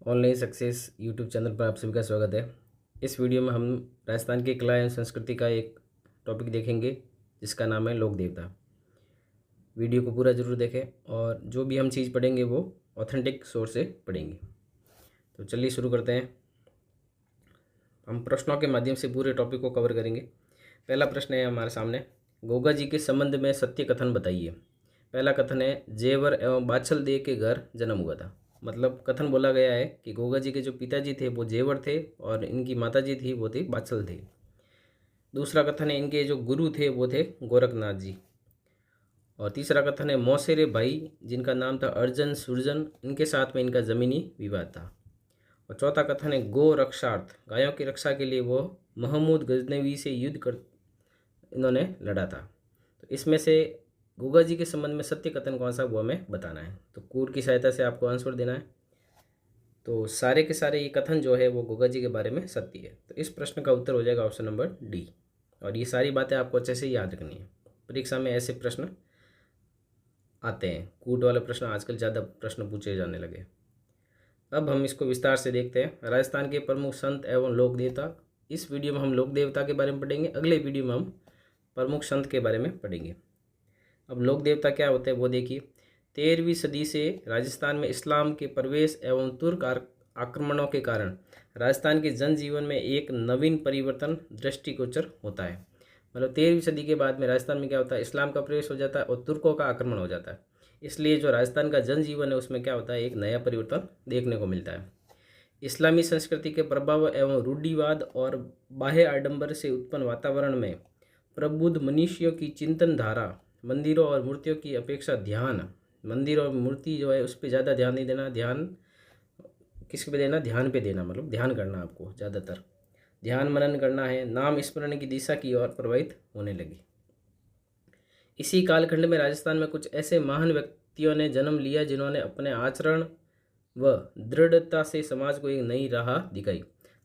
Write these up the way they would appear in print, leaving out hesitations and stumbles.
Online success YouTube channel पर आप सभी का स्वागत है। इस वीडियो में हम राजस्थान की कला एवं संस्कृति का एक टॉपिक देखेंगे जिसका नाम है लोक देवता। वीडियो को पूरा ज़रूर देखें और जो भी हम चीज़ पढ़ेंगे वो ऑथेंटिक सोर्स से पढ़ेंगे। तो चलिए शुरू करते हैं। हम प्रश्नों के माध्यम से पूरे टॉपिक को कवर करेंगे। पहला प्रश्न है हमारे सामने, गोगा जी के संबंध में सत्य कथन बताइए। पहला कथन है, जेवर एवं बाछल दे के घर जन्म हुआ था। मतलब कथन बोला गया है कि गोगा जी के जो पिताजी थे वो जेवर थे और इनकी माताजी थी वो थी बाछल थे। दूसरा कथन है, इनके जो गुरु थे वो थे गोरखनाथ जी। और तीसरा कथन है, मौसेरे भाई जिनका नाम था अर्जन सुरजन, इनके साथ में इनका ज़मीनी विवाद था। और चौथा कथन है, गो रक्षार्थ, गायों की रक्षा के लिए वो महमूद गजनवी से युद्ध कर इन्होंने लड़ा था। तो इसमें से गोगा जी के संबंध में सत्य कथन कौन सा वो हमें बताना है। तो कूर की सहायता से आपको आंसर देना है। तो सारे के सारे ये कथन जो है वो गोगा जी के बारे में सत्य है। तो इस प्रश्न का उत्तर हो जाएगा ऑप्शन नंबर डी। और ये सारी बातें आपको अच्छे से याद रखनी है। परीक्षा में ऐसे प्रश्न आते हैं, कूट वाले प्रश्न आजकल ज़्यादा प्रश्न पूछे जाने लगे। अब हम इसको विस्तार से देखते हैं। राजस्थान के प्रमुख संत एवं लोक देवता। इस वीडियो में हम लोक देवता के बारे में पढ़ेंगे, अगले वीडियो में हम प्रमुख संत के बारे में पढ़ेंगे। अब लोक देवता क्या होते हैं वो देखिए। 13वीं सदी से राजस्थान में इस्लाम के प्रवेश एवं तुर्क आक्रमणों के कारण राजस्थान के जनजीवन में एक नवीन परिवर्तन दृष्टिगोचर होता है। मतलब 13वीं सदी के बाद में राजस्थान में क्या होता है, इस्लाम का प्रवेश हो जाता है और तुर्कों का आक्रमण हो जाता है। इसलिए जो राजस्थान का जनजीवन है उसमें क्या होता है, एक नया परिवर्तन देखने को मिलता है। इस्लामी संस्कृति के प्रभाव एवं रूढ़िवाद और बाह्य आडंबर से उत्पन्न वातावरण में प्रबुद्ध मनुष्यों की चिंतन धारा मंदिरों और मूर्तियों की अपेक्षा ध्यान, मंदिर और मूर्ति जो है उस पर ज़्यादा ध्यान नहीं देना। ध्यान किस पे देना, ध्यान पे देना। मतलब ध्यान करना, आपको ज़्यादातर ध्यान मनन करना है। नाम स्मरण की दिशा की ओर प्रभावित होने लगी। इसी कालखंड में राजस्थान में कुछ ऐसे महान व्यक्तियों ने जन्म लिया जिन्होंने अपने आचरण व दृढ़ता से समाज को एक नई राह दिखाई।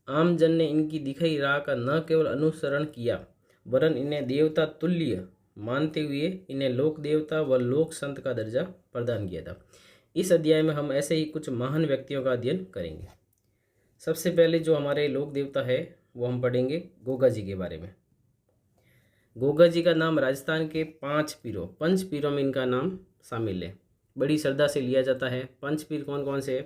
आम जन ने इनकी दिखाई राह का न केवल अनुसरण किया वरन इन्हें देवता तुल्य मानते हुए इन्हें लोक देवता व लोक संत का दर्जा प्रदान किया था। इस अध्याय में हम ऐसे ही कुछ महान व्यक्तियों का अध्ययन करेंगे। सबसे पहले जो हमारे लोक देवता है वो हम पढ़ेंगे गोगा जी के बारे में। गोगा जी का नाम राजस्थान के पंच पीरों में इनका नाम शामिल है। बड़ी श्रद्धा से लिया जाता है। पंच पीर कौन कौन से है?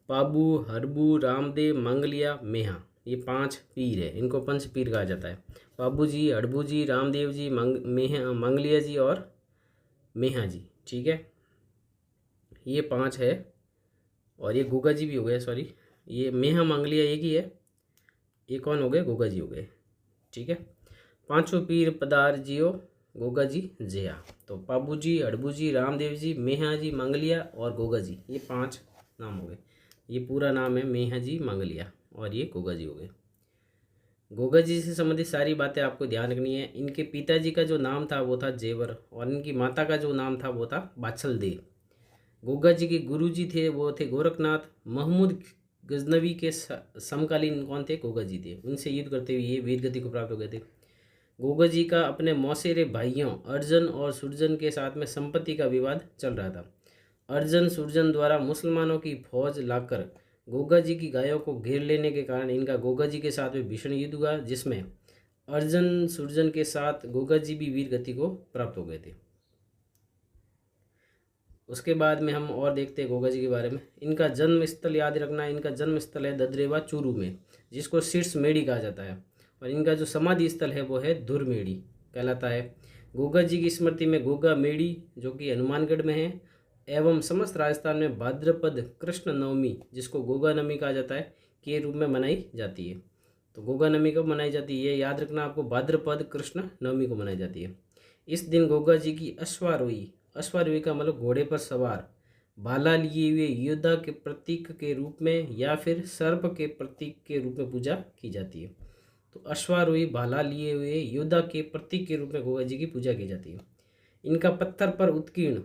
पाबू, हरबू, रामदेव, मंगलिया, मेहा, ये 5 पीर है। इनको पंच पीर कहा जाता है। बाबू जी, हड़बू जी, रामदेव जी, मंगलिया जी और मेहा जी। ठीक है, ये 5 है। और ये गोगा जी भी हो गए, सॉरी, ये मेहा मंगलिया एक ही है। ये कौन हो गए? गोगा जी हो गए। ठीक है, 5 पीर पदार जियो गोगा जी जया। तो बाबू जी, हड़बू जी, रामदेव जी, मेहा जी, मंगलिया और गोगा जी, ये 5 नाम हो गए। ये पूरा नाम है मेहा जी, मंगलिया और ये गोगा जी हो गए। गोगा जी से संबंधित सारी बातें आपको ध्यान रखनी है। इनके पिताजी का जो नाम था वो था जेवर और इनकी माता का जो नाम था वो था बाछल दे। गोगा जी के गुरुजी थे वो थे गोरखनाथ। महमूद गजनवी के समकालीन कौन थे? गोगा जी थे। उनसे युद्ध करते हुए ये वीर गति को प्राप्त हो गए थे। गोगा जी का अपने मौसेरे भाइयों अर्जन और सुरजन के साथ में संपत्ति का विवाद चल रहा था। अर्जन सुरजन द्वारा मुसलमानों की फौज लाकर गोगा जी की गायों को घेर लेने के कारण इनका गोगा जी के साथ में भीषण युद्ध हुआ, जिसमें अर्जन सुरजन के साथ गोगा जी भी वीर गति को प्राप्त हो गए थे। उसके बाद में हम और देखते हैं गोगा जी के बारे में। इनका जन्म स्थल याद रखना है। इनका जन्म स्थल है ददरेवा चूरू में, जिसको शीर्ष मेड़ी कहा जाता है। और इनका जो समाधि स्थल है वो है धुरमेड़ी कहलाता है। गोगा जी की स्मृति में गोगा मेड़ी जो कि हनुमानगढ़ में है एवं समस्त राजस्थान में भाद्रपद कृष्ण नवमी, जिसको गोगा नवमी कहा जाता है, के रूप में मनाई जाती है। तो गोगा नवमी कब मनाई जाती है ये याद रखना आपको, भाद्रपद कृष्ण नवमी को मनाई जाती है। इस दिन गोगा जी की अश्वारोही का मतलब घोड़े पर सवार, भाला लिए हुए योद्धा के प्रतीक के रूप में या फिर सर्प के प्रतीक के रूप में पूजा की जाती है। तो अश्वारोही भाला लिए हुए योद्धा के प्रतीक के रूप में गोगा जी की पूजा की जाती है। इनका पत्थर पर उत्कीर्ण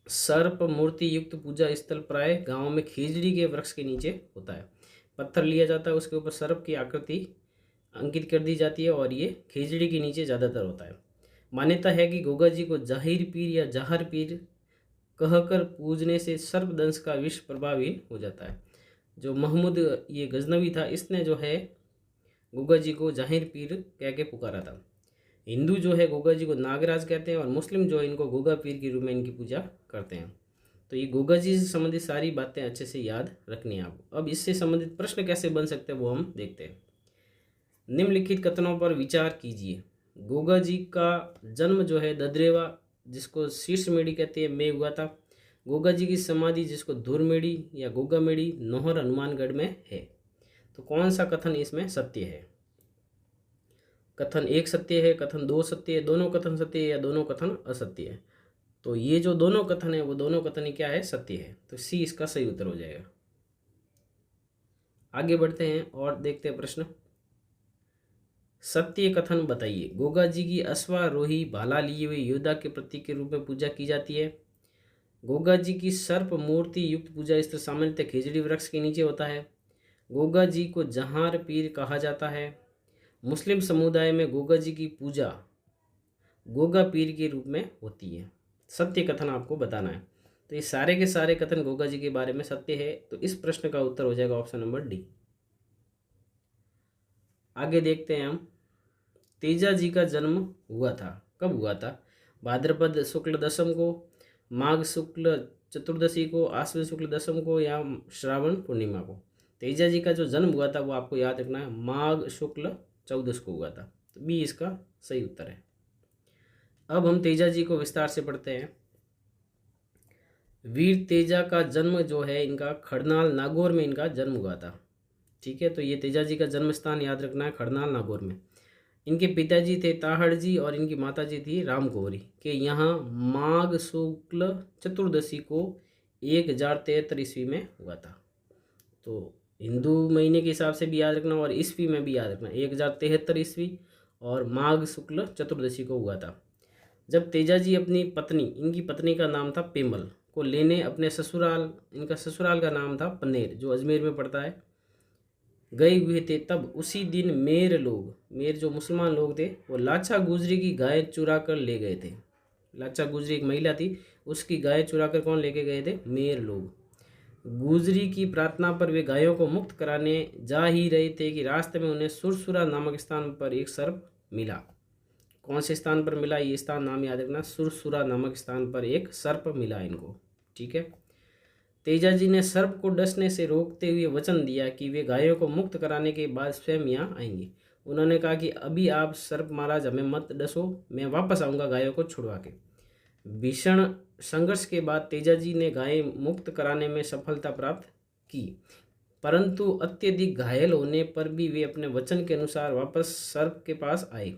सर्प मूर्ति युक्त पूजा स्थल प्राय गांव में खीजड़ी के वृक्ष के नीचे होता है। पत्थर लिया जाता है, उसके ऊपर सर्प की आकृति अंकित कर दी जाती है और ये खीजड़ी के नीचे ज़्यादातर होता है। मान्यता है कि गोगा जी को जाहिर पीर या जहर पीर कहकर पूजने से सर्पदंश का विष प्रभावहीन हो जाता है। जो महमूद ये गजनवी था, इसने जो है गोगा जी को जाहिर पीर कह के पुकारा था। हिंदू जो है गोगा जी को नागराज कहते हैं और मुस्लिम जो है इनको गोगा पीर के रूप में इनकी पूजा करते हैं। तो ये गोगा जी से संबंधित सारी बातें अच्छे से याद रखनी है आपको। अब इससे संबंधित प्रश्न कैसे बन सकते हैं वो हम देखते हैं। निम्नलिखित कथनों पर विचार कीजिए। गोगा जी का जन्म जो है ददरेवा, जिसको शीर्षमेड़ी कहते हैं, में हुआ था। गोगा जी की समाधि, जिसको धुरमेड़ी या गोगामेड़ी, नौहर हनुमानगढ़ में है। तो कौन सा कथन इसमें सत्य है? कथन 1 सत्य है, कथन 2 सत्य है, दोनों कथन सत्य है, या दोनों कथन असत्य है? तो ये जो दोनों कथन है वो दोनों कथन ही क्या है? सत्य है। तो सी इसका सही उत्तर हो जाएगा। आगे बढ़ते हैं और देखते हैं प्रश्न। सत्य कथन बताइए। गोगा जी की अश्वारोही भाला लिए हुए योद्धा के प्रतीक के रूप में पूजा की जाती है। गोगा जी की सर्प मूर्ति युक्त पूजा स्थल सामान्यतः खिजड़ी वृक्ष के नीचे होता है। गोगा जी को जहार पीर कहा जाता है। मुस्लिम समुदाय में गोगा जी की पूजा गोगा पीर के रूप में होती है। सत्य कथन आपको बताना है। तो ये सारे के सारे कथन गोगा जी के बारे में सत्य है। तो इस प्रश्न का उत्तर हो जाएगा ऑप्शन नंबर डी। आगे देखते हैं हम। तेजा जी का जन्म हुआ था, कब हुआ था? भाद्रपद शुक्ल दशम को, माघ शुक्ल चतुर्दशी को, आश्विन शुक्ल दशम को, या श्रावण पूर्णिमा को? तेजा जी का जो जन्म हुआ था वो आपको याद रखना है, माघ शुक्ल 14 को हुआ था। तो बी इसका सही उत्तर है। अब हम तेजा जी को विस्तार से पढ़ते हैं। वीर तेजा का जन्म जो है इनका खड़नाल नागौर में इनका जन्म हुआ था। ठीक है, तो ये तेजा जी का जन्म स्थान याद रखना है, खड़नाल नागौर में। इनके पिताजी थे ताहड़ जी और इनकी माताजी थी रामगौरी के यहाँ माघ शुक्ल चतुर्दशी को 1073 ईस्वी में हुआ था। तो हिंदू महीने के हिसाब से भी याद रखना और ईस्वी में भी याद रखना, 1073 ईस्वी और माघ शुक्ल चतुर्दशी को हुआ था। जब तेजा जी अपनी पत्नी, इनकी पत्नी का नाम था पेमल, को लेने अपने ससुराल, इनका ससुराल का नाम था पन्नेर जो अजमेर में पड़ता है, गए हुए थे, तब उसी दिन मेर लोग, मेर जो मुसलमान लोग थे, वो लाचा गुजरी की गाय चुरा कर ले गए थे। लाचा गुजरी एक महिला थी, उसकी गाय चुरा कर कौन लेके गए थे? मेर लोग। गुजरी की प्रार्थना पर वे गायों को मुक्त कराने जा ही रहे थे कि रास्ते में उन्हें सुरसुरा नामक स्थान पर एक सर्प मिला। कौन से स्थान पर मिला? ये स्थान नाम याद रखना, सुरसुरा नामक स्थान पर एक सर्प मिला इनको। ठीक है, तेजा जी ने सर्प को डसने से रोकते हुए वचन दिया कि वे गायों को मुक्त कराने के बाद स्वयं यहाँ आएंगे। उन्होंने कहा कि अभी आप सर्प महाराज हमें मत डसो, मैं वापस आऊँगा गायों को छुड़वा के। भीषण संघर्ष के बाद तेजा जी ने गाय मुक्त कराने में सफलता प्राप्त की, परंतु अत्यधिक घायल होने पर भी वे अपने वचन के अनुसार वापस सर्प के पास आए।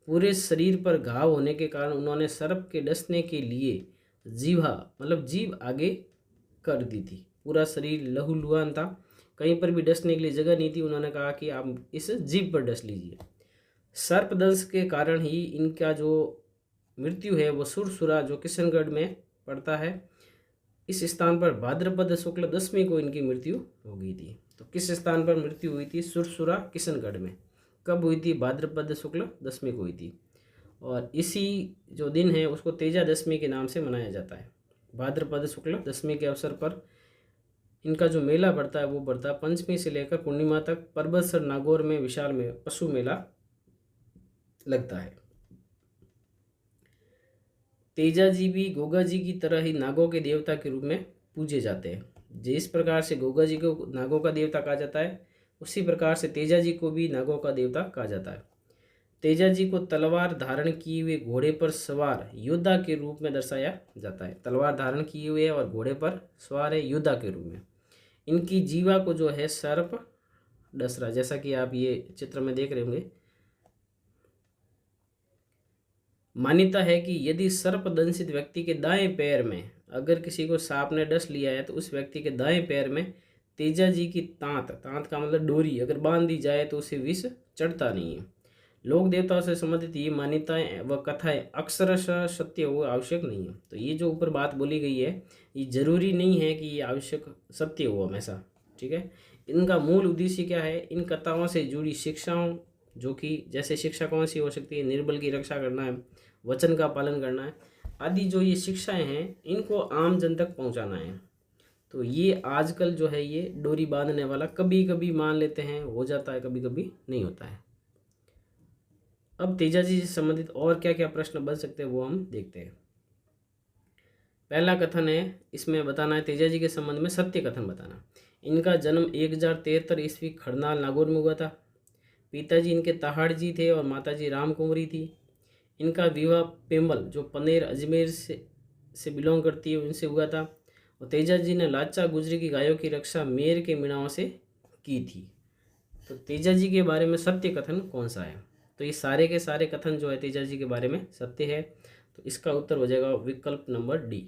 पूरे शरीर पर घाव होने के कारण उन्होंने सर्प के डसने के लिए जीवा मतलब जीभ आगे कर दी थी। पूरा शरीर लहूलुहान था, कहीं पर भी डसने के लिए जगह नहीं थी। उन्होंने कहा कि आप इस जीभ पर डस लीजिए। सर्पदंश के कारण ही इनका जो मृत्यु है वो सुरसुरा जो किशनगढ़ में पड़ता है, इस स्थान पर भाद्रपद शुक्ल दशमी को इनकी मृत्यु हो गई थी। तो किस स्थान पर मृत्यु हुई थी? सुरसुरा किशनगढ़ में। कब हुई थी? भाद्रपद शुक्ल दशमी को हुई थी। और इसी जो दिन है उसको तेजा दशमी के नाम से मनाया जाता है। भाद्रपद शुक्ल दशमी के अवसर पर इनका जो मेला बढ़ता है वो बढ़ता है पंचमी से लेकर पूर्णिमा तक। परबतसर नागौर में विशाल में पशु मेला लगता है। तेजा जी भी गोगा जी की तरह ही नागों के देवता के रूप में पूजे जाते हैं। जिस प्रकार से गोगा जी को नागों का देवता कहा जाता है, उसी प्रकार से तेजा जी को भी नागों का देवता कहा जाता है। तेजा जी को तलवार धारण किए हुए घोड़े पर सवार योद्धा के रूप में दर्शाया जाता है। तलवार धारण किए हुए और घोड़े पर सवार है योद्धा के रूप में। इनकी जीवा को जो है सर्प डस रहा, जैसा कि आप ये चित्र में देख रहे होंगे। मान्यता है कि यदि सर्प दंशित व्यक्ति के दाएं पैर में अगर किसी को सांप ने डस लिया है तो उस व्यक्ति के दाएं पैर में तेजा जी की तांत, तांत का मतलब डोरी, अगर बांध दी जाए तो उसे विष चढ़ता नहीं है। लोक देवताओं से संबंधित ये मान्यताएं व कथाएं अक्षरशः सत्य हो आवश्यक नहीं है। तो ये जो ऊपर बात बोली गई है ये जरूरी नहीं है कि ये आवश्यक सत्य हो हमेशा। ठीक है, इनका मूल उद्देश्य क्या है? इन कथाओं से जुड़ी शिक्षाओं, जो कि जैसे शिक्षा कौन सी हो सकती है? निर्बल की रक्षा करना है, वचन का पालन करना है, आदि जो ये शिक्षाएं हैं इनको आम जन तक पहुंचाना है। तो ये आजकल जो है ये डोरी बांधने वाला कभी कभी मान लेते हैं हो जाता है, कभी कभी नहीं होता है। अब तेजाजी से संबंधित और क्या क्या प्रश्न बन सकते हैं वो हम देखते हैं। पहला कथन है, इसमें बताना है तेजाजी के संबंध में सत्य कथन बताना। इनका जन्म 1073 ईस्वी खरनाल नागौर में हुआ था। पिताजी इनके तहाड़ जी थे और माताजी राम कुंवरी थी। इनका विवाह पेम्बल जो पनेर अजमेर से बिलोंग करती है उनसे हुआ था। और तेजाजी ने लाचा गुजरी की गायों की रक्षा मेर के मीणाओं से की थी। तो तेजाजी के बारे में सत्य कथन कौन सा है? तो ये सारे के सारे कथन जो है तेजाजी के बारे में सत्य है। तो इसका उत्तर हो जाएगा विकल्प नंबर डी।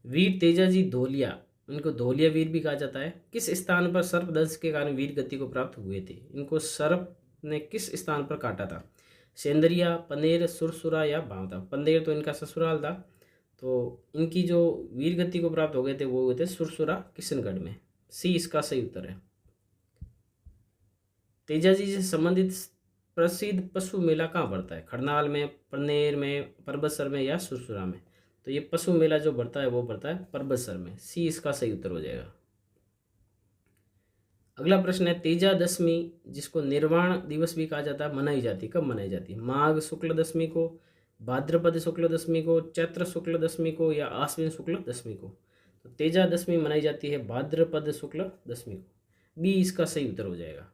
वीर तेजाजी धोलिया, इनको धोलिया वीर भी कहा जाता है, किस स्थान पर सर्पदंश के कारण वीर गति को प्राप्त हुए थे? इनको सर्प ने किस स्थान पर काटा था? सेंदरिया, पनेर, सुरसुरा या बांदा? पनेर तो इनका ससुराल था। तो इनकी जो वीर गति को प्राप्त हो गए थे वो हुए थे सुरसुरा किशनगढ़ में। सी इसका सही उत्तर है। तेजाजी से संबंधित प्रसिद्ध पशु मेला कहाँ पड़ता है? खरनाल में, पनेर में, परबतसर में या सुरसुरा में? तो ये पशु मेला जो बढ़ता है वो बढ़ता है परबतसर में। सी इसका सही उत्तर हो जाएगा। अगला प्रश्न है, तेजा दशमी जिसको निर्वाण दिवस भी कहा जाता है मनाई जाती है, कब मनाई जाती है? माघ शुक्ल दशमी को, भाद्रपद शुक्ल दशमी को, चैत्र शुक्ल दशमी को या आश्विन शुक्ल दशमी को? तो तेजा दशमी मनाई जाती है भाद्रपद शुक्ल दशमी को। बी इसका सही उत्तर हो जाएगा।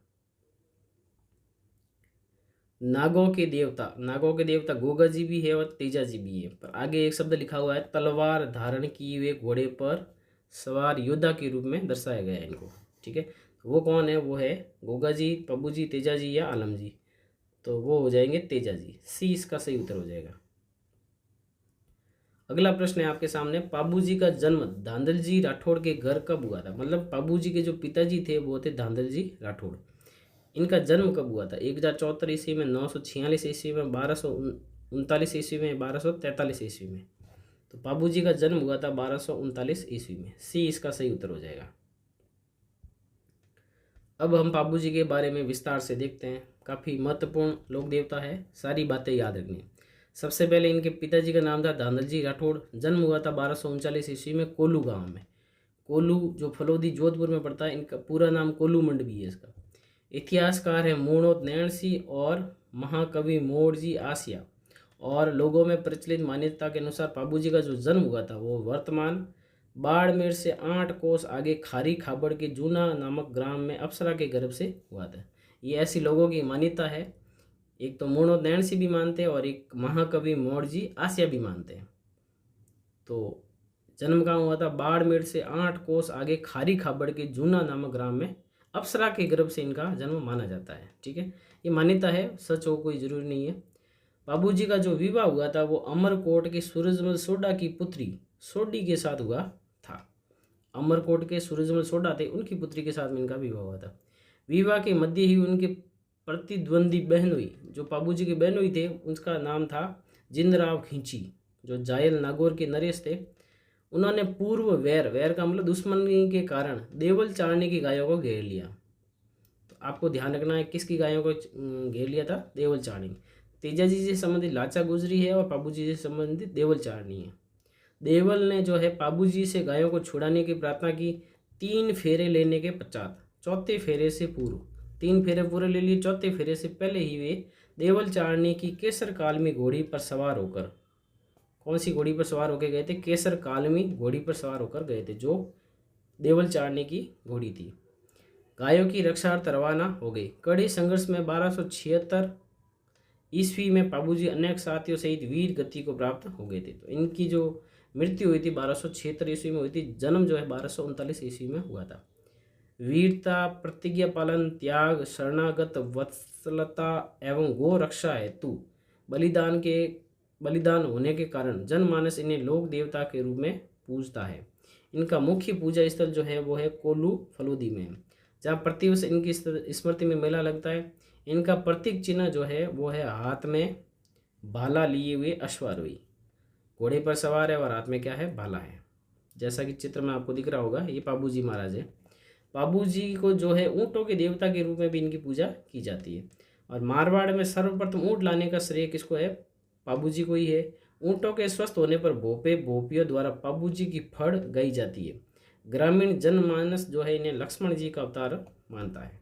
नागों के देवता गोगा जी भी है और तेजा जी भी है, पर आगे एक शब्द लिखा हुआ है तलवार धारण किए हुए घोड़े पर सवार योद्धा के रूप में दर्शाया गया है इनको। ठीक है, तो वो कौन है? वो है गोगा जी, पब्बू जी, तेजा जी या आलम जी? तो वो हो जाएंगे तेजा जी। सी इसका सही उत्तर हो जाएगा। अगला प्रश्न है आपके सामने, पाबू जी का जन्म धांधल जी राठौड़ के घर कब हुआ था? मतलब पाबू जी के जो पिताजी थे वो थे धांधल जी राठौड़। इनका जन्म कब हुआ था? 1074 ईस्वी में, 946 ईस्वी में, 1239 ईस्वी में, 1243 ईस्वी में? तो पाबू जी का जन्म हुआ था 1239 ईस्वी में। सी इसका सही उत्तर हो जाएगा। अब हम पाबू जी के बारे में विस्तार से देखते हैं। काफ़ी महत्वपूर्ण लोक देवता है, सारी बातें याद रखनी। सबसे पहले इनके पिताजी का नाम था धांधल जी राठौड़। जन्म हुआ था 1239 ईस्वी में कोल्लू गांव में। कोल्लू जो फलोदी जोधपुर में पड़ता है, इनका पूरा नाम कोल्लू मंड भी है इसका। इतिहासकार है मूणोत नैणसी और महाकवि मोरजी आसिया। और लोगों में प्रचलित मान्यता के अनुसार पाबू जी का जो जन्म हुआ था वो वर्तमान बाड़मेर से 8 कोस आगे खारी खाबड़ के जूना नामक ग्राम में अप्सरा के गर्भ से हुआ था। ये ऐसी लोगों की मान्यता है। एक तो मूणोत नैणसी भी मानते हैं और एक महाकवि मोरजी आसिया भी मानते हैं। तो जन्म कहाँ हुआ था? बाड़मेर से 8 कोस आगे खारी खाबड़ के जूना नामक ग्राम में अप्सरा के गर्भ से इनका जन्म माना जाता है। ठीक है, ये मान्यता है, सच हो कोई जरूरी नहीं है। बाबू जी का जो विवाह हुआ था वो अमरकोट के सूरजमल सोडा की पुत्री सोडी के साथ हुआ था। अमरकोट के सूरजमल सोडा थे, उनकी पुत्री के साथ में इनका विवाह हुआ था। विवाह के मध्य ही उनके प्रतिद्वंदी बहन हुई, जो बाबू जी की बहन हुई थे उसका नाम था जिंदराव खींची, जो जायल नागौर के नरेश थे। उन्होंने पूर्व वैर का मतलब दुश्मनी के कारण देवल चारणी की गायों को घेर लिया। तो आपको ध्यान रखना है किसकी गायों को घेर लिया था? देवल चारणी। तेजा जी से संबंधित लाचा गुजरी है और पाबू जी से संबंधित देवल चारणी है। देवल ने जो है पाबू जी से गायों को छुड़ाने की प्रार्थना की। 3 फेरे लेने के पश्चात, चौथे फेरे से पूर्व, 3 फेरे पूरे ले लिए, चौथे फेरे से पहले ही वे देवल चारणी की केसर कालमी घोड़ी पर सवार होकर, कौन सी घोड़ी पर सवार होकर गए थे? केसर कालमी घोड़ी पर सवार होकर गए थे, जो देवल चारणी की घोड़ी थी। गायों की रक्षार्थ रवाना हो गई। कड़े संघर्ष में 1276 ईस्वी में पाबूजी अनेक साथियों सहित वीर गति को प्राप्त हो गए थे। तो इनकी जो मृत्यु हुई थी 1276 ईस्वी में हुई थी, जन्म जो है 1239 ईस्वी में हुआ था। वीरता, प्रतिज्ञा पालन, त्याग, शरणागत वत्सलता एवं गो रक्षा हेतु बलिदान होने के कारण जनमानस इन्हें लोक देवता के रूप में पूजता है। इनका मुख्य पूजा स्थल जो है वो है कोल्लू फलोदी में, जहाँ प्रतिवर्ष इनकी स्मृति में मेला लगता है। इनका प्रतीक चिन्ह जो है वो है हाथ में भाला लिए हुए अश्वारोही, घोड़े पर सवार है और हाथ में क्या है? भाला है। जैसा कि चित्र में आपको दिख रहा होगा, ये पाबू जी महाराज है। पाबू जी को जो है ऊँटों के देवता के रूप में भी इनकी पूजा की जाती है। और मारवाड़ में सर्वप्रथम ऊँट लाने का श्रेय किसको है? पाबू जी को ही है। ऊँटों के स्वस्थ होने पर भोपे भोपियों द्वारा पाबूजी की फड़ गाई जाती है। ग्रामीण जनमानस जो है इन्हें लक्ष्मण जी का अवतार मानता है।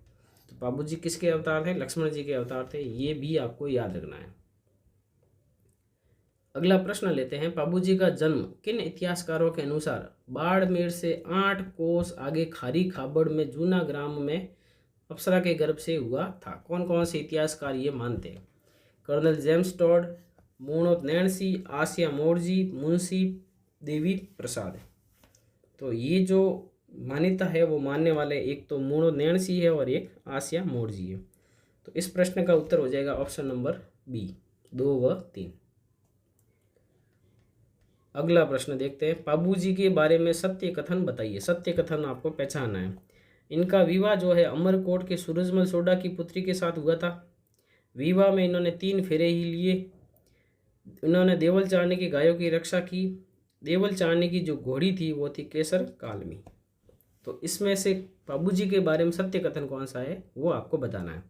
तो पाबूजी किसके अवतार थे? लक्ष्मण जी के अवतार थे। ये भी आपको याद रखना है। अगला प्रश्न लेते हैं। पाबूजी का जन्म किन इतिहासकारों के अनुसार बाड़मेर से 8 कोस आगे खारी खाबड़ में जूना ग्राम में अप्सरा के गर्भ से हुआ था? कौन कौन से इतिहासकार ये मानते हैं? कर्नल जेम्स टॉड, मूणोत नैणसी, आसिया मोड़जी, मुंशी देवी प्रसाद। तो ये जो मान्यता है वो मानने वाले एक तो मूणोत नैणसी है और एक आसिया मोड़जी है। तो इस प्रश्न का उत्तर हो जाएगा ऑप्शन नंबर बी, 2 व 3। अगला प्रश्न देखते हैं। पाबूजी के बारे में सत्य कथन बताइए। सत्य कथन आपको पहचानना है। इनका विवाह जो है अमरकोट के सूरजमल सोडा की पुत्री के साथ हुआ था। विवाह में इन्होंने 3 फेरे ही लिए। इन्होंने देवल चारने की गायों की रक्षा की। देवल चारने की जो घोड़ी थी वो थी केसर कालमी। तो इसमें से पाबूजी के बारे में सत्य कथन कौन सा है वो आपको बताना है।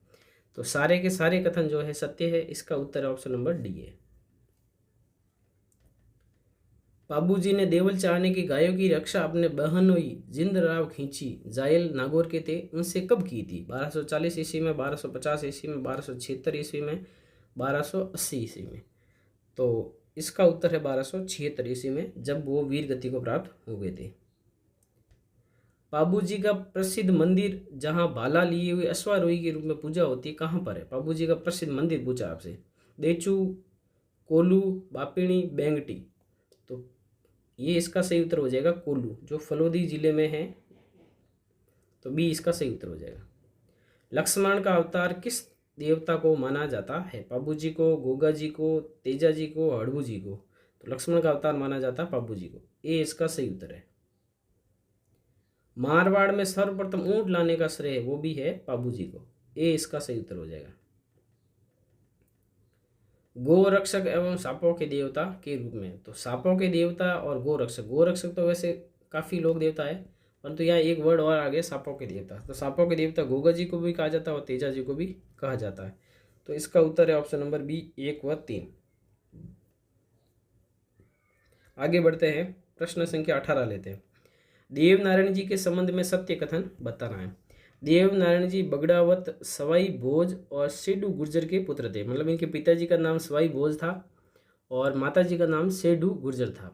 तो सारे के सारे कथन जो है सत्य है। इसका उत्तर ऑप्शन नंबर डी है। पाबूजी ने देवल चारने की गायों की रक्षा अपने बहनोई जिंद राव खींची जायल नागौर के थे उनसे कब की थी? 1240 ईस्वी में, 1250 ईस्वी में, 1276 ईस्वी में, 1280 ईस्वी में। तो इसका उत्तर है 1276 ईस्वी में, जब वो वीर गति को प्राप्त हो गए थे। पाबूजी का प्रसिद्ध मंदिर जहां भाला लिए हुए अश्वारोही के रूप में पूजा होती है कहाँ पर है? पाबूजी का प्रसिद्ध मंदिर पूछा आपसे। देचू, कोलू, बापिणी, बेंगटी। तो ये इसका सही उत्तर हो जाएगा कोल्लू, जो फलोदी जिले में है। तो बी इसका सही उत्तर हो जाएगा। लक्ष्मण का अवतार किस देवता को माना जाता है? पाबूजी को, गोगा जी को, तेजा जी को, हड़बू जी को। तो लक्ष्मण का अवतार माना जाता है पाबूजी को। ए इसका सही उत्तर है। मारवाड़ में सर्वप्रथम ऊंट लाने का श्रेय वो भी है पाबूजी को। ए इसका सही उत्तर हो जाएगा। गोरक्षक एवं सांपों के देवता के रूप में। तो सांपों के देवता और गोरक्षक तो वैसे काफ़ी लोक देवता है, परंतु यहाँ एक वर्ड और आ गया सांपों के देवता। तो सांपों के देवता गोगा जी को भी कहा जाता है और तेजा जी को भी कहा जाता है। तो इसका उत्तर है ऑप्शन नंबर बी, 1 व 3। आगे बढ़ते हैं। प्रश्न संख्या 18 लेते हैं। देवनारायण जी के संबंध में सत्य कथन बताना है। देवनारायण जी बगड़ावत, सवाई भोज और सेडू गुर्जर के पुत्र थे। मतलब इनके पिताजी का नाम सवाई भोज था और माताजी का नाम सेडू गुर्जर था।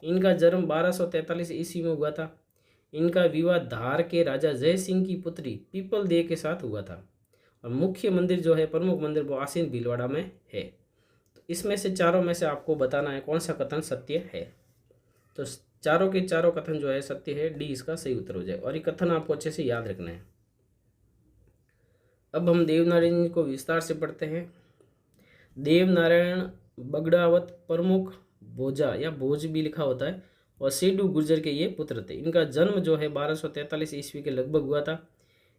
इनका जन्म 1243 ईस्वी में हुआ था। इनका विवाह धार के राजा जय सिंह की पुत्री पीपल देव के साथ हुआ था। और मुख्य मंदिर जो है, प्रमुख मंदिर, वो आसीन भीलवाड़ा में है। तो इसमें से चारों में से आपको बताना है कौन सा कथन सत्य है। तो चारों के चारों कथन जो है सत्य है। डी इसका सही उत्तर हो जाए। और ये कथन आपको अच्छे से याद रखना है। अब हम देवनारायण जी को विस्तार से पढ़ते हैं। देवनारायण बगड़ावत प्रमुख भोजा या भोज भी लिखा होता है और सेडू गुर्जर के ये पुत्र थे। इनका जन्म जो है 1243 ईस्वी के लगभग हुआ था।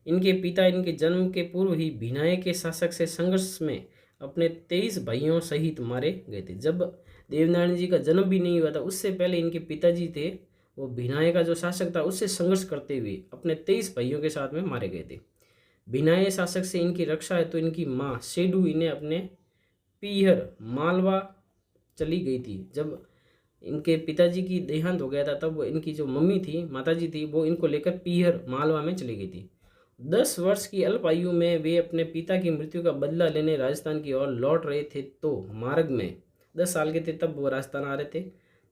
इनके पिता इनके जन्म के पूर्व ही भिनाय के शासक से संघर्ष में अपने 23 भाइयों सहित मारे गए थे। जब देवनारायण जी का जन्म भी नहीं हुआ था उससे पहले इनके पिताजी थे, वो भिनाय का जो शासक था उससे संघर्ष करते हुए अपने 23 भाइयों के साथ में मारे गए थे। भिनाय शासक से इनकी रक्षा है तो इनकी माँ सेडू इन्हें अपने पीहर मालवा चली गई थी। जब इनके पिताजी की देहांत हो गया था तब वो इनकी जो मम्मी थी, माताजी थी, वो इनको लेकर पीहर मालवा में चली गई थी। 10 वर्ष की अल्प आयु में वे अपने पिता की मृत्यु का बदला लेने राजस्थान की ओर लौट रहे थे। तो मार्ग में 10 साल के थे तब वो राजस्थान आ रहे थे।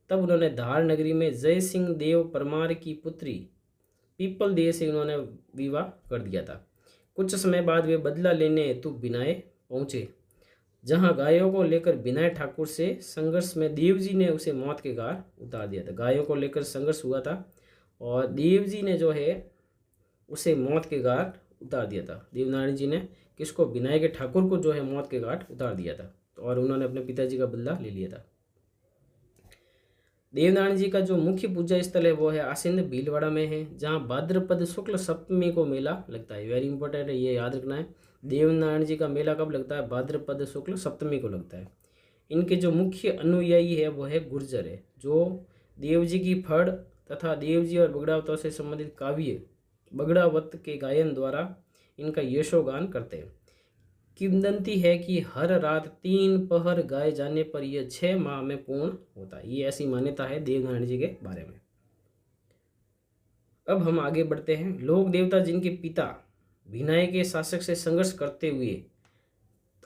तब उन्होंने धार नगरी में जय सिंह देव परमार की पुत्री पीपल देव से उन्होंने विवाह कर दिया था। कुछ समय बाद वे बदला लेने हेतु बिनाए पहुँचे, जहां गायों को लेकर बिनाय ठाकुर से संघर्ष में देवजी ने उसे मौत के घाट उतार दिया था। गायों को लेकर संघर्ष हुआ था और देवजी ने जो है उसे मौत के घाट उतार दिया था। देवनारायण जी ने किसको? बिनाय के ठाकुर को जो है मौत के घाट उतार दिया था और उन्होंने अपने पिताजी का बदला ले लिया था। देवनारायण जी का जो मुख्य पूजा स्थल है वो है आसीन भीलवाड़ा में है, जहाँ भाद्रपद शुक्ल सप्तमी को मेला लगता है। वेरी इंपॉर्टेंट है, ये याद रखना है। देवनारायण जी का मेला कब लगता है? भाद्रपद शुक्ल सप्तमी को लगता है। इनके जो मुख्य अनुयायी है वो है गुर्जर है, जो देवजी की फड़ तथा देवजी और बगड़ावतों से संबंधित काव्य बगड़ावत के गायन द्वारा इनका यशोगान करते हैं। किंवदंती है कि हर रात 3 पहर गाए जाने पर यह 6 माह में पूर्ण होता है। ये ऐसी मान्यता है देवनारायण जी के बारे में। अब हम आगे बढ़ते हैं। लोक देवता जिनके पिता भिनाय के शासक से संघर्ष करते हुए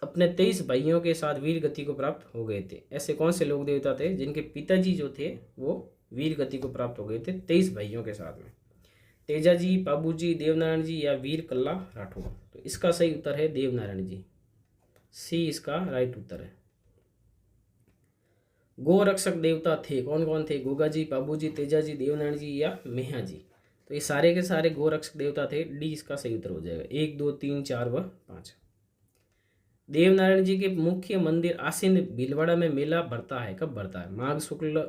अपने 23 भाइयों के साथ वीर गति को प्राप्त हो गए थे। ऐसे कौन से लोक देवता थे जिनके पिताजी जो थे वो वीर गति को प्राप्त हो गए थे 23 भाइयों के साथ में? तेजाजी, पाबूजी, देवनारायण जी या वीर कल्ला राठौर? तो इसका सही उत्तर है देवनारायण जी। सी इसका राइट उत्तर है। गोरक्षक देवता थे कौन कौन थे? गोगाजी, पाबूजी, तेजाजी, देवनारायण जी या मेहा जी? तो ये सारे के सारे गोरक्षक देवता थे। डी इसका सही उत्तर हो जाएगा। 1, 2, 3, 4 व 5। देवनारायण जी के मुख्य मंदिर आसीन भीलवाड़ा में मेला भरता है। कब भरता है? माघ शुक्ल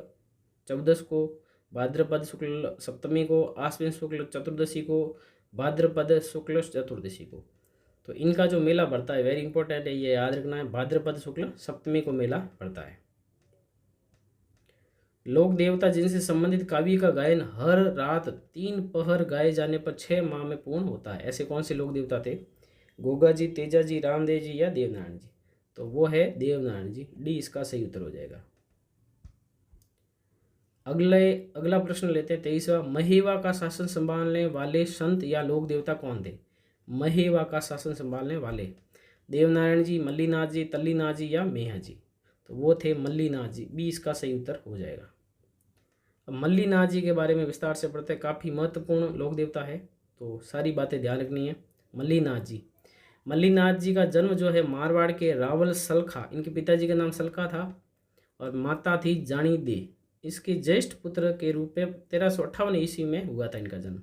14 को, भाद्रपद शुक्ल सप्तमी को, आश्विन शुक्ल चतुर्दशी को, भाद्रपद शुक्ल चतुर्दशी को। तो इनका जो मेला भरता है वेरी इंपॉर्टेंट है, ये याद रखना है। भाद्रपद शुक्ल सप्तमी को मेला भरता है। लोक देवता जिनसे संबंधित काव्य का गायन हर रात 3 पहर गाए जाने पर 6 माह में पूर्ण होता है। ऐसे कौन से लोक देवता थे? गोगा जी, तेजा जी, रामदेव जी या देवनारायण जी? तो वो है देवनारायण जी। डी इसका सही उत्तर हो जाएगा। अगला प्रश्न लेते हैं 23वां। महेवा का शासन संभालने वाले संत या लोक देवता कौन थे? महेवा का शासन संभालने वाले देवनारायण जी, मल्लीनाथ जी, तल्लीनाथ जी या मेहा जी? तो वो थे मल्लीनाथ जी। बी इसका सही उत्तर हो जाएगा। अब मल्लीनाथ जी के बारे में विस्तार से पढ़ते हैं। काफ़ी महत्वपूर्ण लोक देवता है तो सारी बातें ध्यान रखनी है। मल्लीनाथ जी का जन्म जो है मारवाड़ के रावल सलखा, इनके पिताजी का नाम सलखा था और माता थी जानी दे। इसके ज्येष्ठ पुत्र के रूप में 1358 ईस्वी में हुआ था इनका जन्म।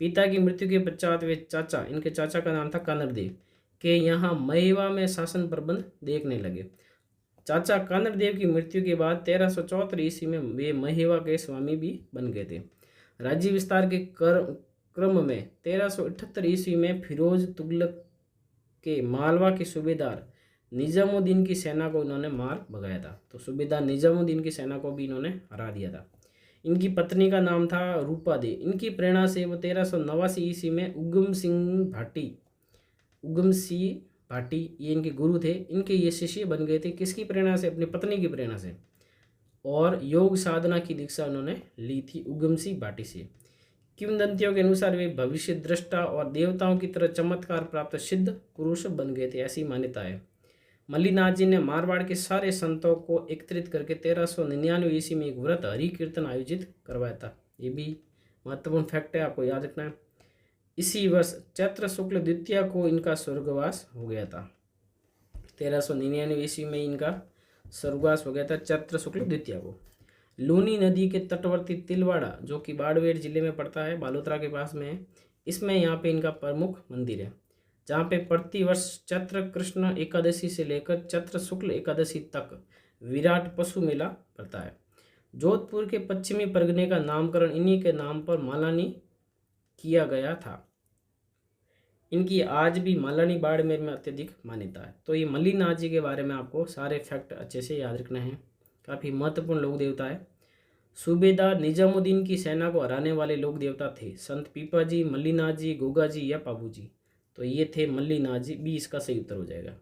पिता की मृत्यु के पश्चात वे चाचा, इनके चाचा का नाम था कानरदेव, के यहाँ महेवा में शासन प्रबंध देखने लगे। चाचा कानरदेव की मृत्यु के बाद 1374 ईस्वी में वे महेवा के स्वामी भी बन गए थे। राज्य विस्तार के क्रम में 1378 ईस्वी में फिरोज तुगलक के मालवा के सूबेदार निजामुद्दीन की सेना को इन्होंने मार भगाया था। तो सूबेदार निजामुद्दीन की सेना को भी इन्होंने हरा दिया था। इनकी पत्नी का नाम था रूपा दे। इनकी प्रेरणा से वो 1389 ईस्वी में उगम सिंह भाटी ये इनके गुरु थे। इनके ये शिष्य बन गए थे। किसकी प्रेरणा से? अपनी पत्नी की प्रेरणा से। और योग साधना की दीक्षा उन्होंने ली थी उगम सिंह भाटी से। किंवदंतियों के अनुसार वे भविष्य दृष्टा और देवताओं की तरह चमत्कार प्राप्त सिद्ध पुरुष बन गए थे, ऐसी मान्यता है। मल्लीनाथ जी ने मारवाड़ के सारे संतों को एकत्रित करके 1399 ईस्वी में एक व्रत हरि कीर्तन आयोजित करवाया था। ये भी महत्वपूर्ण फैक्ट है, आपको याद रखना है। इसी वर्ष चैत्र शुक्ल द्वितीया को इनका स्वर्गवास हो गया था। 1399 ईस्वी में इनका स्वर्गवास हो गया था चैत्र शुक्ल द्वितीया को। लूनी नदी के तटवर्ती तिलवाड़ा जो कि बाड़मेर जिले में पड़ता है, बालोतरा के पास में है, इसमें यहाँ पे इनका प्रमुख मंदिर है, जहाँ पे प्रतिवर्ष चैत्र कृष्ण एकादशी से लेकर चैत्र शुक्ल एकादशी तक विराट पशु मेला पड़ता है। जोधपुर के पश्चिमी परगने का नामकरण इन्हीं के नाम पर मालानी किया गया था। इनकी आज भी मालानी बाड़मेर में अत्यधिक मान्यता है। तो ये मल्लीनाथ जी के बारे में आपको सारे फैक्ट अच्छे से याद रखना है। काफ़ी महत्वपूर्ण लोक देवता है। सूबेदार निजामुद्दीन की सेना को हराने वाले लोक देवता थे संत पीपा जी, मल्लीनाथ जी, गोगा जी या पाबू जी? तो ये थे मल्लीनाथ जी। बी इसका सही उत्तर हो जाएगा।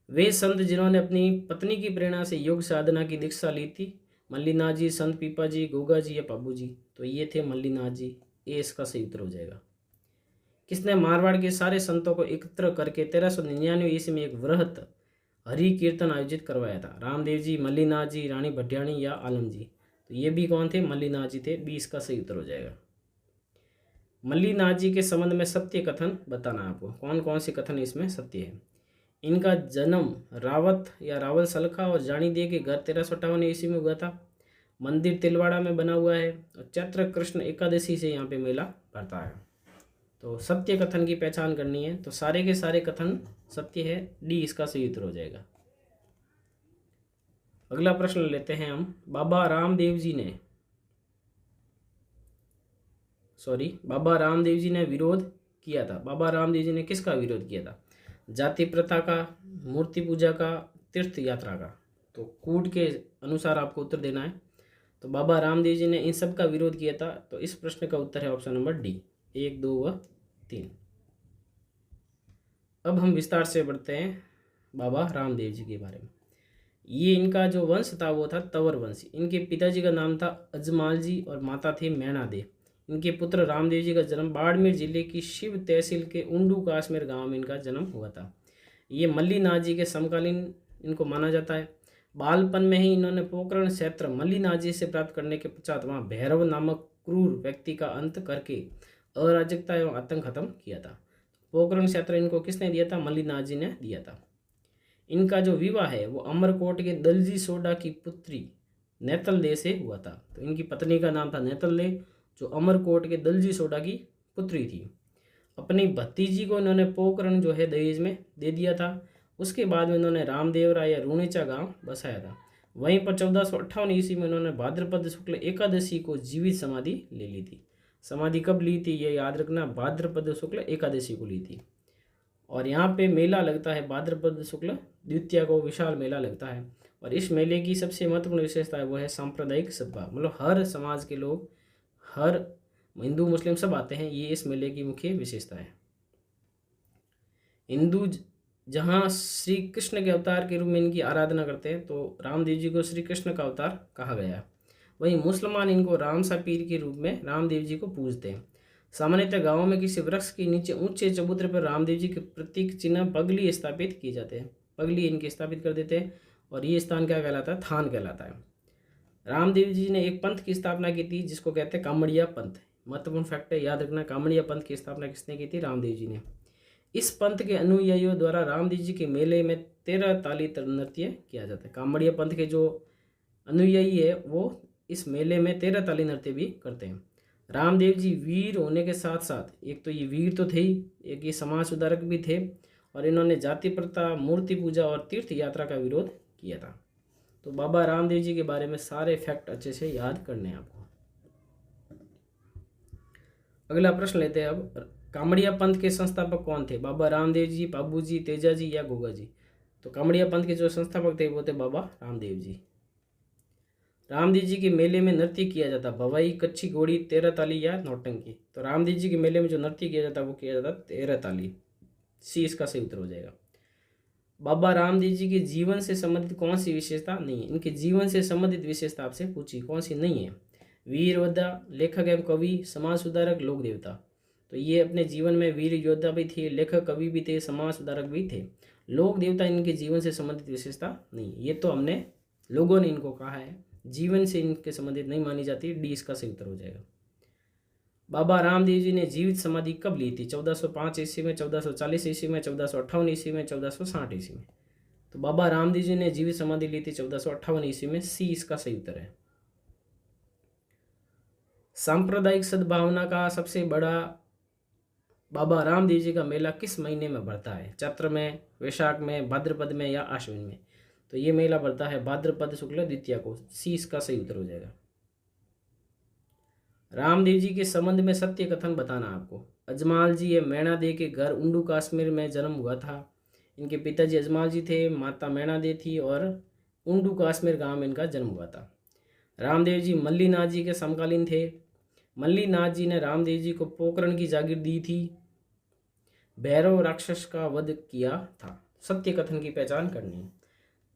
वे संत जिन्होंने अपनी पत्नी की प्रेरणा से योग साधना की दीक्षा ली थी, मल्लीनाथ जी, संत पीपा जी, गोगा जी या पाबू जी? तो ये थे मल्लीनाथ जी। ए इसका सही उत्तर हो जाएगा। किसने मारवाड़ के सारे संतों को एकत्र करके 1399 ईस्वी में एक वृहत हरि कीर्तन आयोजित करवाया था? रामदेव जी, मल्लीनाथ जी, रानी भटियाणी या आलम जी? तो ये भी कौन थे? मल्लीनाथ जी थे। बी इसका सही उत्तर हो जाएगा। मल्लीनाथ जी के संबंध में सत्य कथन बताना आपको। कौन कौन से कथन इसमें सत्य है? इनका जन्म रावत या रावल सलखा और जानी दे के घर 1358 ईस्वी में हुआ था। मंदिर तिलवाड़ा में बना हुआ है और चैत्र कृष्ण एकादशी से यहाँ पे मेला भरता है। तो सत्य कथन की पहचान करनी है। तो सारे के सारे कथन सत्य है। डी इसका सही उत्तर हो जाएगा। अगला प्रश्न लेते हैं हम। बाबा रामदेव जी ने विरोध किया था। बाबा रामदेव जी ने किसका विरोध किया था? जाति प्रथा का, मूर्ति पूजा का, तीर्थ यात्रा का? तो कूट के अनुसार आपको उत्तर देना है। तो बाबा रामदेव जी ने इन सब का विरोध किया था। तो इस प्रश्न का उत्तर है ऑप्शन नंबर डी, 1, 2 व 3। अब हम विस्तार से बढ़ते हैं बाबा रामदेव जी के बारे में। ये इनका जो वंश था वो था तंवर वंश। इनके पिताजी का नाम था अजमाल जी और माता थी मैना दे। इनके पुत्र रामदेव जी का जन्म बाड़मेर जिले की शिव तहसील के उंडू काश्मीर गांव में इनका जन्म हुआ था। ये मल्लीनाथ जी के समकालीन इनको माना जाता है। बालपन में ही इन्होंने पोकरण क्षेत्र मल्लीनाथ जी से प्राप्त करने के पश्चात वहाँ भैरव नामक क्रूर व्यक्ति का अंत करके अराजकता एवं आतंक खत्म किया था। पोकरण क्षेत्र इनको किसने दिया था? मल्लीनाथ जी ने दिया था। इनका जो विवाह है वो अमरकोट के दलजी सोडा की पुत्री नेतल दे से हुआ था। तो इनकी पत्नी का नाम था नेतल दे, जो अमरकोट के दलजी सोडा की पुत्री थी। अपनी भतीजी को इन्होंने पोकरण जो है दहेज में दे दिया था। उसके बाद में इन्होंने रामदेव राय या रूणीचा गांव बसाया था। वहीं पर 1458 ईस्वी में इन्होंने भाद्रपद शुक्ल एकादशी को जीवित समाधि ले ली थी। समाधि कब ली थी ये याद रखना, भाद्रपद शुक्ल एकादशी को ली थी। और यहाँ पे मेला लगता है भाद्रपद शुक्ल द्वितीया को विशाल मेला लगता है। और इस मेले की सबसे महत्वपूर्ण विशेषता है वो है सांप्रदायिक सद्भाव, मतलब हर समाज के लोग, हर हिंदू मुस्लिम सब आते हैं। ये इस मेले की मुख्य विशेषता है। हिंदू जहाँ श्री कृष्ण के अवतार के रूप में इनकी आराधना करते हैं, तो रामदेव जी को श्री कृष्ण का अवतार कहा गया है। वहीं मुसलमान इनको रामसा पीर के रूप में रामदेव जी को पूजते हैं। सामान्यतः गांवों में किसी वृक्ष के नीचे ऊंचे चबूतरे पर रामदेव जी के प्रतीक चिन्ह पगली स्थापित किए जाते हैं। पगली इनके स्थापित कर देते हैं और ये स्थान क्या कहलाता है? थान कहलाता है। रामदेव जी ने एक पंथ की स्थापना की थी जिसको कहते हैं कामड़िया पंथ। महत्वपूर्ण फैक्ट है, याद रखना, कामड़िया पंथ की स्थापना किसने की थी? रामदेव जी ने। इस पंथ के अनुयायियों द्वारा रामदेव जी के मेले में 13 ताली नृत्य किया जाता है। कामड़िया पंथ के जो अनुयायी है वो इस मेले में 13 ताली नृत्य भी करते हैं। रामदेव जी वीर होने के साथ साथ, एक तो ये वीर तो थे ही, एक ये समाज सुधारक भी थे और इन्होंने जाति प्रथा, मूर्ति पूजा और तीर्थ यात्रा का विरोध किया था। तो बाबा रामदेव जी के बारे में सारे फैक्ट अच्छे से याद करने हैं आपको। अगला प्रश्न लेते हैं अब, कामड़िया पंथ के संस्थापक कौन थे? बाबा रामदेव जी, बाबू जी, तेजा जी या गोगा जी? तो कामड़िया पंथ के जो संस्थापक थे वो थे बाबा रामदेव जी। रामदेव जी के मेले में नृत्य किया जाता भवाई, कच्ची घोड़ी, 13 ताली या नौटंकी? तो रामदेव जी के मेले में जो नृत्य किया जाता वो किया जाता 13 ताली। सी इसका सही उत्तर हो जाएगा। बाबा रामदेव जी के जीवन से संबंधित कौन सी विशेषता नहीं है? इनके जीवन से संबंधित विशेषता आपसे पूछी, कौन सी नहीं है? वीर योद्धा, लेखक एवं कवि, समाज सुधारक, लोक देवता। तो ये अपने जीवन में वीर योद्धा भी थे, लेखक कवि भी थे, समाज सुधारक भी थे। लोक देवता इनके जीवन से संबंधित विशेषता नहीं। ये तो हमने लोगों ने इनको कहा है, जीवन से इनके संबंधित नहीं मानी जाती। डी इसका सही उत्तर हो जाएगा। बाबा रामदेव जी ने जीवित समाधि कब ली थी? 1405 ईस्वी में, 1440 ईस्वी में, 1458 ईस्वी में, 1460 ईस्वी में? तो बाबा रामदेव जी ने जीवित समाधि ली थी 1458 ईस्वी में। सी इसका सही उत्तर है। सांप्रदायिक सद्भावना का सबसे बड़ा बाबा रामदेव जी का मेला किस महीने में बढ़ता है? चैत्र में, वैशाख में, भाद्रपद में या आश्विन में? तो ये मेला बढ़ता है भाद्रपद शुक्ल द्वितीया को। सी इसका सही उत्तर हो जाएगा। रामदेव जी के संबंध में सत्य कथन बताना आपको। अजमाल जी ये मैना दे के घर उंडू कश्मीर में जन्म हुआ था। इनके पिताजी अजमाल जी थे, माता मैना दे थी और उंडू कश्मीर गांव में इनका जन्म हुआ था। रामदेव जी मल्लीनाथ जी के समकालीन थे। मल्लीनाथ जी ने रामदेव जी को पोकरण की जागीर दी थी। भैरव राक्षस का वध किया था। सत्य कथन की पहचान करनी है।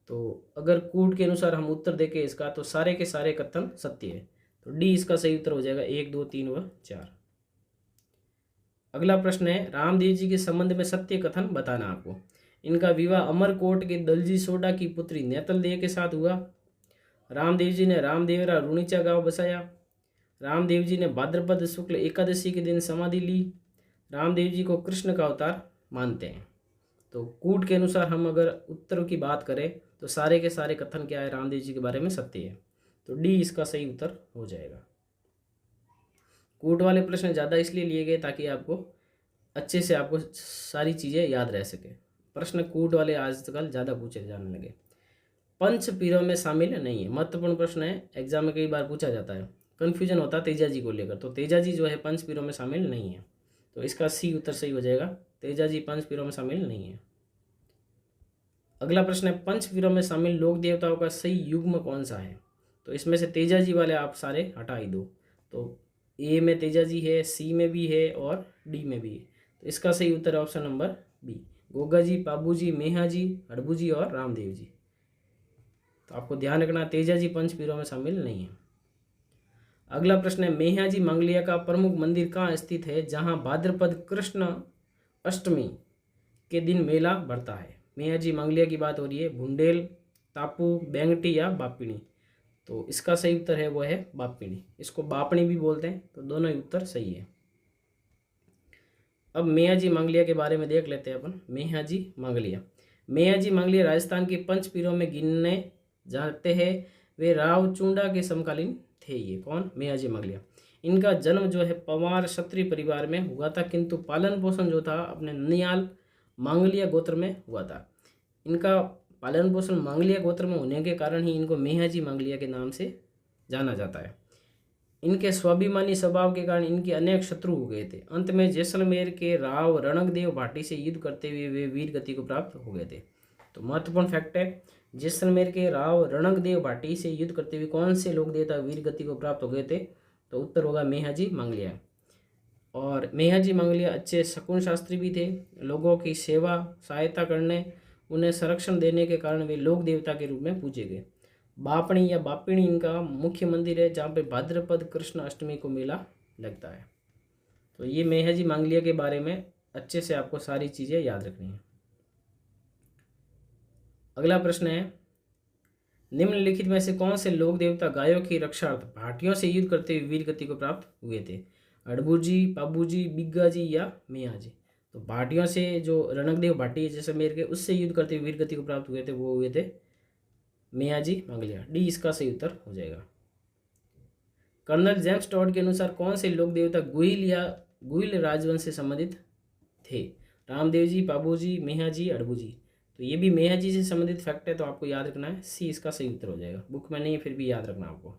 तो अगर कूट के अनुसार हम उत्तर देखें इसका, तो सारे के सारे कथन सत्य है। तो डी इसका सही उत्तर हो जाएगा, 1, 2, 3 व 4। अगला प्रश्न है, रामदेव जी के संबंध में सत्य कथन बताना आपको। इनका विवाह अमरकोट के दलजी सोडा की पुत्री नेतल देव के साथ हुआ। रामदेव जी ने रामदेवरा रूणीचा गांव बसाया। रामदेव जी ने भाद्रपद शुक्ल एकादशी के दिन समाधि ली। रामदेव जी को कृष्ण का अवतार मानते हैं। तो कूट के अनुसार हम अगर उत्तर की बात करें तो सारे के सारे कथन क्या है रामदेव जी के बारे में सत्य है। तो डी इसका सही उत्तर हो जाएगा। कूट वाले प्रश्न ज़्यादा इसलिए लिए गए ताकि आपको अच्छे से आपको सारी चीज़ें याद रह सके। प्रश्न कूट वाले आजकल ज़्यादा पूछे जाने लगे। पंच पीरों में शामिल नहीं है। महत्वपूर्ण प्रश्न है, एग्जाम में कई बार पूछा जाता है, कन्फ्यूजन होता है तेजा जी को लेकर। तो तेजा जी जो है पंच पीरों में शामिल नहीं है। तो इसका सी उत्तर सही हो जाएगा। तेजा जी पंच पीरों में शामिल नहीं है। अगला प्रश्न है, पंच पीरों में शामिल लोक देवताओं का सही युग्म कौन सा है? तो इसमें से तेजा जी वाले आप सारे हटा ही दो। तो ए में तेजा जी है, सी में भी है और डी में भी है। तो इसका सही उत्तर option number B, Goga ji, Pabu जी, मेहा जी, अड़बू जी और रामदेव जी। तो आपको ध्यान रखना तेजा जी पंच पीरों में शामिल नहीं है। अगला प्रश्न है, मेहा जी मंगलिया का प्रमुख मंदिर कहाँ स्थित है जहाँ भाद्रपद कृष्ण अष्टमी के दिन मेला बढ़ता है? मेहा जी मंगलिया की बात हो रही है। बुंडेल, तापू, बेंगटी या बापिणी? तो इसका सही उत्तर है वो है बापिणी। इसको बापणी भी बोलते हैं, तो दोनों ही उत्तर सही है। अब मेहा जी मंगलिया के बारे में देख लेते हैं अपन। मेहा जी मंगलिया, मेहा जी मंगलिया राजस्थान के पंच पीरों में गिनने जाते हैं। वे राव चुंडा के समकालीन थे। ये कौन? मेहा जी मंगलिया। इनका जन्म जो है पवार क्षत्रिय परिवार में हुआ था, किंतु पालन पोषण जो था अपने ननियाल मांगलिया गोत्र में हुआ था। इनका पालन पोषण मांगलिया गोत्र में होने के कारण ही इनको मेहा जी मंगलिया के नाम से जाना जाता है। इनके स्वाभिमानी स्वभाव के कारण इनके अनेक शत्रु हो गए थे। अंत में जैसलमेर के राव रणकदेव भाटी से युद्ध करते हुए वे वीर गति को प्राप्त हो गए थे। तो महत्वपूर्ण फैक्ट है, जैसलमेर के राव रणकदेव भाटी से युद्ध करते हुए कौन से लोग देवता वीर गति को प्राप्त हो गए थे? तो उत्तर होगा मेहा जी मंगलिया। और मेहा जी मंगलिया अच्छे शकुन शास्त्री भी थे। लोगों की सेवा सहायता करने, उन्हें संरक्षण देने के कारण वे लोक देवता के रूप में पूजे गए। बापणी या बापिणी इनका मुख्य मंदिर है जहाँ पे भाद्रपद कृष्ण अष्टमी को मेला लगता है। तो ये मेहा जी मंगलिया के बारे में अच्छे से आपको सारी चीज़ें याद रखनी है। अगला प्रश्न है, निम्नलिखित में से कौन से लोक देवता गायों की रक्षार्थ भाटियों से युद्ध करते हुए वीर गति को प्राप्त हुए थे? अड़बू जी, पाबू जी, बिग्गा जी या मेहा जी? तो भाटियों से जो रणकदेव भाटी जैसलमेर के उससे युद्ध करते हुए वीर गति को प्राप्त हुए थे वो हुए थे मेहा जी मंगलिया। डी इसका सही उत्तर हो जाएगा। कर्नल जेम्स टॉड के अनुसार कौन से लोक देवता गुहिल या गुहिल राजवंश से संबंधित थे? रामदेव जी, पाबू जी, मेहा जी, अड़बू जी? तो ये भी मेहा जी से संबंधित फैक्ट है, तो आपको याद रखना है सी इसका सही उत्तर हो जाएगा। बुक में नहीं, फिर भी याद रखना आपको।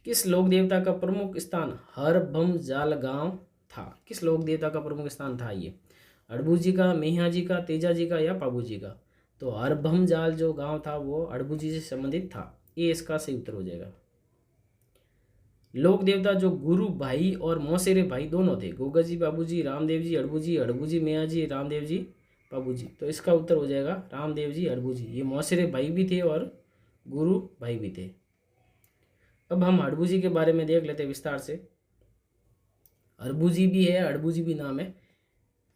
किस लोक देवता का प्रमुख स्थान हरभमजाल गांव था? किस लोक देवता का प्रमुख स्थान था ये? अड़बू जी का, मेहा जी का, तेजा जी का या पाबू जी का? तो हरभमजाल जो गांव था वो अड़बू जी से संबंधित था। ये इसका सही उत्तर हो जाएगा। लोक देवता जो गुरु भाई और मौसेरे भाई दोनों थे, गोगा जी, बाबू जी, रामदेव जी, अड़बू जी, मेहा जी, रामदेव जी, बाबू जी? तो इसका उत्तर हो जाएगा रामदेव जी, अड़बू जी। ये मौसेरे भाई भी थे और गुरु भाई भी थे। अब हम अड़बू जी के बारे में देख लेते हैं विस्तार से। अड़बू जी भी है, अड़बू जी भी नाम है।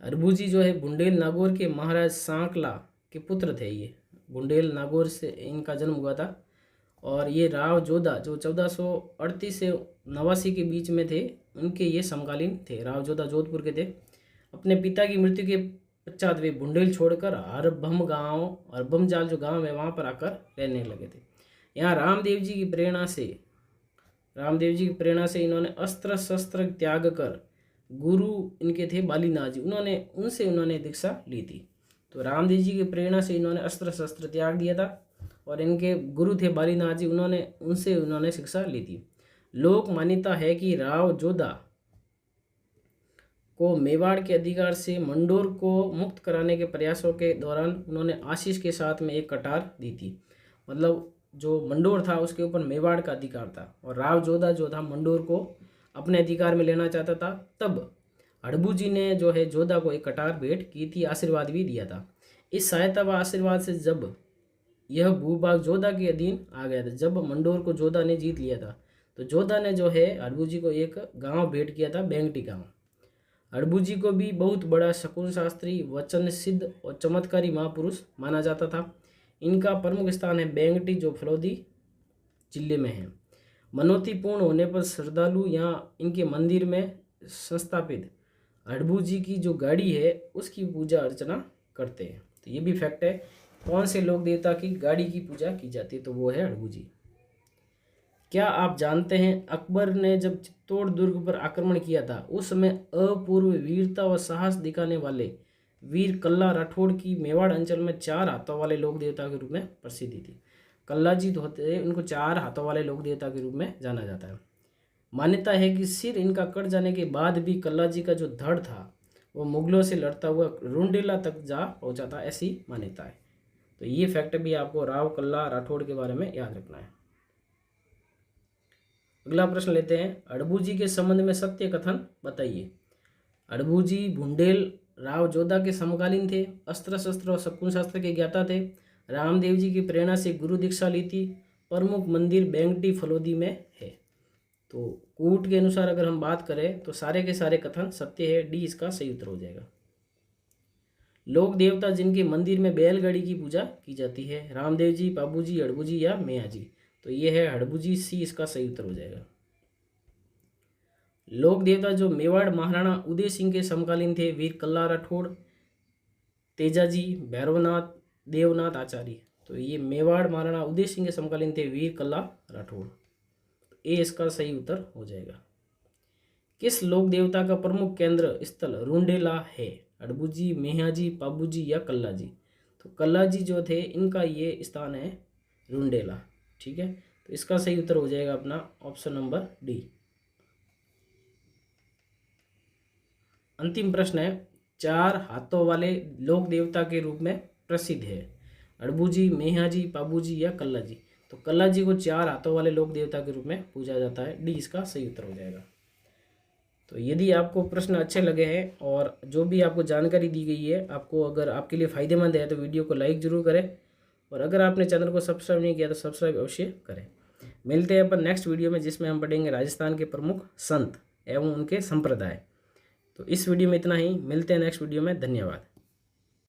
अड़बू जी जो है बुंडेल नागौर के महाराज सांकला के पुत्र थे। ये बुंडेल नागौर से इनका जन्म हुआ था। और ये राव जोधा जो 1438 से 89 के बीच में थे, उनके ये समकालीन थे। राव जोधा जोधपुर के थे। अपने पिता की मृत्यु के पश्चात वे बुंडेल छोड़कर हरभमजाल जो गांव है वहाँ पर आकर रहने लगे थे। यहाँ रामदेव जी की प्रेरणा से इन्होंने अस्त्र शस्त्र त्याग कर, गुरु इनके थे बालीनाथ जी, उन्होंने दीक्षा ली थी। तो रामदेव जी की प्रेरणा से इन्होंने अस्त्र शस्त्र त्याग दिया था और इनके गुरु थे बालीनाथ जी, उन्होंने शिक्षा ली थी। लोक मान्यता है कि राव जोधा को मेवाड़ के अधिकार से मंडोर को मुक्त कराने के प्रयासों के दौरान उन्होंने आशीष के साथ में एक कटार दी थी। मतलब जो मंडोर था उसके ऊपर मेवाड़ का अधिकार था और राव जोधा जो था मंडोर को अपने अधिकार में लेना चाहता था। तब अड़बू जी ने जो है जोधा को एक कटार भेंट की थी, आशीर्वाद भी दिया था। इस सहायता व आशीर्वाद से जब यह भूभाग जोधा के अधीन आ गया था, जब मंडोर को जोधा ने जीत लिया था, तो जोधा ने जो है अड़बू जी को एक गांव भेंट किया था, बेंगटी गांव। अड़बू जी को भी बहुत बड़ा शकुन शास्त्री, वचन सिद्ध और चमत्कारी महापुरुष माना जाता था। इनका प्रमुख स्थान है बेंगटी जो फलोदी जिले में है। मनोती पूर्ण होने पर श्रद्धालु यहाँ इनके मंदिर में संस्थापित अड़बू जी की जो गाड़ी है उसकी पूजा अर्चना करते हैं। तो ये भी फैक्ट है, कौन से लोक देवता की गाड़ी की पूजा की जाती है? तो वो है अड़बू जी। क्या आप जानते हैं अकबर ने जब चित्तौड़ दुर्ग पर आक्रमण किया था उस समय अपूर्व वीरता व साहस दिखाने वाले वीर कल्ला राठौड़ की मेवाड़ अंचल में 4 हाथों वाले लोक देवता के रूप में प्रसिद्धि थी। कल्ला जी होते उनको 4 हाथों वाले लोक देवता के रूप में जाना जाता है। मान्यता है कि सिर इनका कट जाने के बाद भी कल्ला जी का जो धड़ था वो मुगलों से लड़ता हुआ रुंडेला तक जा पहुंचा था, ऐसी मान्यता है। तो ये फैक्ट भी आपको राव कल्ला राठौड़ के बारे में याद रखना है। अगला प्रश्न लेते हैं, अड़बू जी के संबंध में सत्य कथन बताइए। अड़बू जी बुंडेल राव जोधा के समकालीन थे, अस्त्र शस्त्र और शकुन शास्त्र के ज्ञाता थे, रामदेव जी की प्रेरणा से गुरु दीक्षा ली थी, प्रमुख मंदिर बेंगटी फलोदी में है। तो कूट के अनुसार अगर हम बात करें तो सारे के सारे कथन सत्य है, डी इसका सही उत्तर हो जाएगा। लोक देवता जिनके मंदिर में बैलगाड़ी की पूजा की जाती है, रामदेव जी, बाबू जी, हड़बू जी या मैया जी। तो ये है हड़बू जी, सी इसका सही उत्तर हो जाएगा। लोक देवता जो मेवाड़ महाराणा उदय सिंह के समकालीन थे, वीर कल्ला राठौड़, तेजाजी, भैरवनाथ, देवनाथ आचार्य। तो ये मेवाड़ महाराणा उदय सिंह के समकालीन थे, वीर कल्ला राठौड़। ए इसका सही उत्तर हो जाएगा। किस लोक देवता का प्रमुख केंद्र स्थल रुंडेला है, हड़बू जी, मेहा जी, पाबू जी या कल्ला जी। तो कल्ला जी जो थे इनका ये स्थान है रुंडेला। ठीक है, तो इसका सही उत्तर हो जाएगा अपना ऑप्शन नंबर डी। अंतिम प्रश्न है, चार हाथों वाले लोक देवता के रूप में प्रसिद्ध है, हड़बू जी, मेहा जी, पाबू जी या कल्ला जी। तो कल्ला जी को चार हाथों वाले लोक देवता के रूप में पूजा जाता है, डी इसका सही उत्तर हो जाएगा। तो यदि आपको प्रश्न अच्छे लगे हैं और जो भी आपको जानकारी दी गई है आपको अगर आपके लिए फ़ायदेमंद है तो वीडियो को लाइक ज़रूर करें, और अगर आपने चैनल को सब्सक्राइब नहीं किया तो सब्सक्राइब अवश्य करें। मिलते हैं अपन नेक्स्ट वीडियो में, जिसमें हम पढ़ेंगे राजस्थान के प्रमुख संत एवं उनके संप्रदाय। तो इस वीडियो में इतना ही, मिलते हैं नेक्स्ट वीडियो में, धन्यवाद।